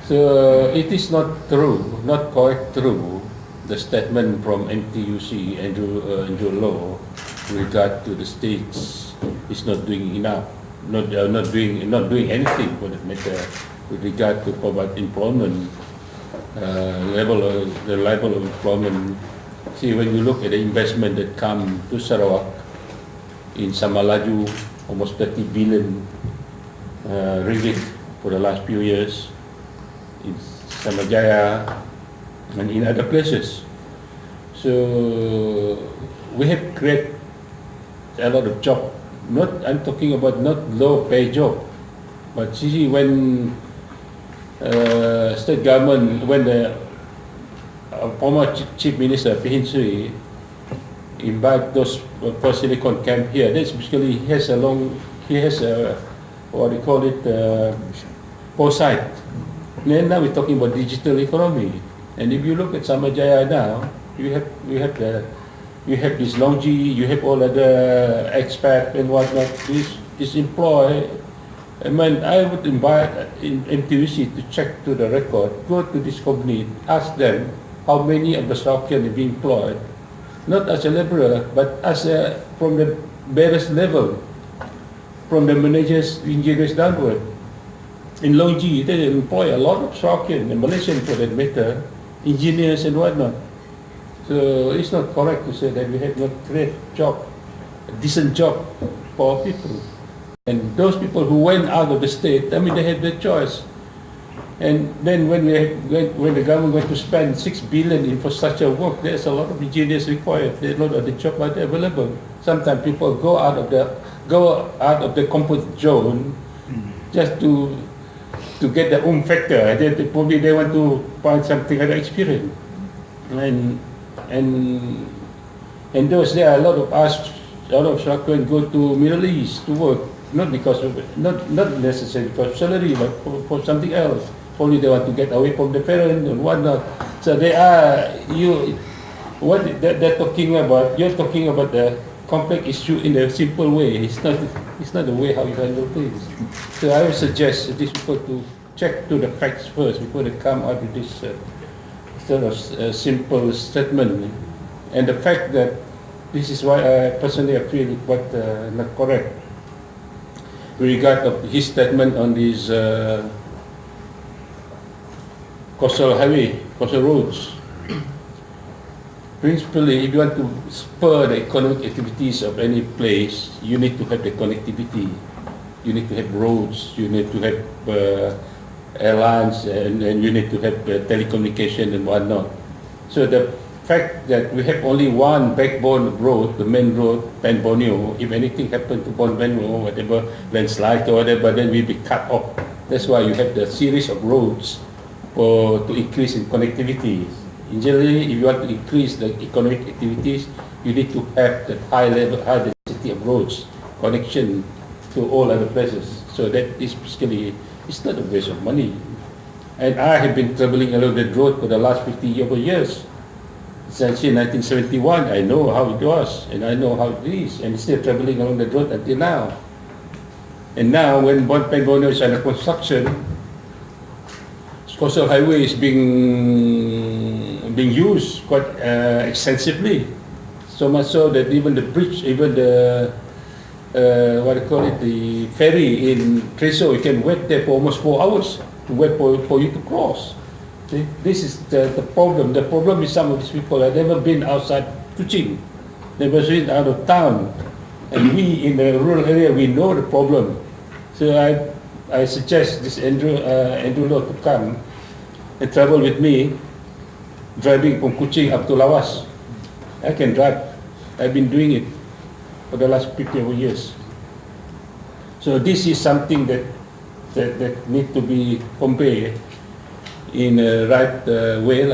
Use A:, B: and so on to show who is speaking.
A: So it is not true, not quite true, the statement from MTUC, Andrew Law, with regard to the states is not doing enough, not doing anything for that matter with regard to poverty employment, the level of employment. See, when you look at the investment that come to Sarawak in Samalaju, almost 30 billion ringgit for the last few years, in Samajaya and in other places. So we have created a lot of job. I'm talking about not low pay job, but see, when state government, when the former Chief Minister Pihin Sui invite those for Silicon Camp here, that's basically he has a what do you call it, foresight. And now we're talking about digital economy, and if you look at Samajaya now, you have this Longji, you have all other expat and whatnot. This employ. I mean, I would invite MTUC to check to the record, go to this company, ask them how many of the Sarawakians have been employed, not as a laborer, but as from the various level, from the managers, engineers downward. In Longji, they employ a lot of Sarawakians, and Malaysian for that matter, engineers and whatnot. So it's not correct to say that we have not created a decent job for people. And those people who went out of the state, I mean, they had their choice. And then when the government going to spend 6 billion in infrastructure work, there's a lot of engineers required. There's not the job are available. Sometimes people go out of the comfort zone just to get the factor. Probably they want to find something other experience. And those there are a lot of Sarawakians go to Middle East to work, not because of not necessarily because of salary, but for something else. Only they want to get away from the parents and whatnot. So they are they're talking about. You're talking about the complex issue in a simple way. It's not the way how you handle things. So I would suggest these people to check to the facts first before they come out with this sort of simple statement. And the fact that this is why I personally feel quite not correct with regard of his statement on these coastal roads. Principally, if you want to spur the economic activities of any place, you need to have the connectivity. You need to have roads. You need to have airlines, and you need to have telecommunication and whatnot. So the fact that we have only one backbone road, the main road, Pan Borneo, if anything happened to Pan Borneo, whatever, landslide or whatever, then we'll be cut off. That's why you have the series of roads to increase in connectivity. Generally, if you want to increase the economic activities, you need to have the high density of roads, connection to all other places. So that is basically, it's not a waste of money. And I have been traveling along that road for the last 50 years. Since 1971, I know how it was, and I know how it is, and still traveling along the road until now. And now, when Pan Borneo is under construction, coastal highway is being used quite extensively, so much so that even the bridge, even the the ferry in Treso, you can wait there for almost 4 hours to wait for you to cross. See? This is the problem. The problem is some of these people have never been outside Kuching, never been out of town, and we in the rural area, we know the problem. So I suggest this Andrew Law to come and travel with me, driving from Kuching up to Lawas. I can drive. I've been doing it for the last 50 years. So this is something that need to be conveyed in a right way.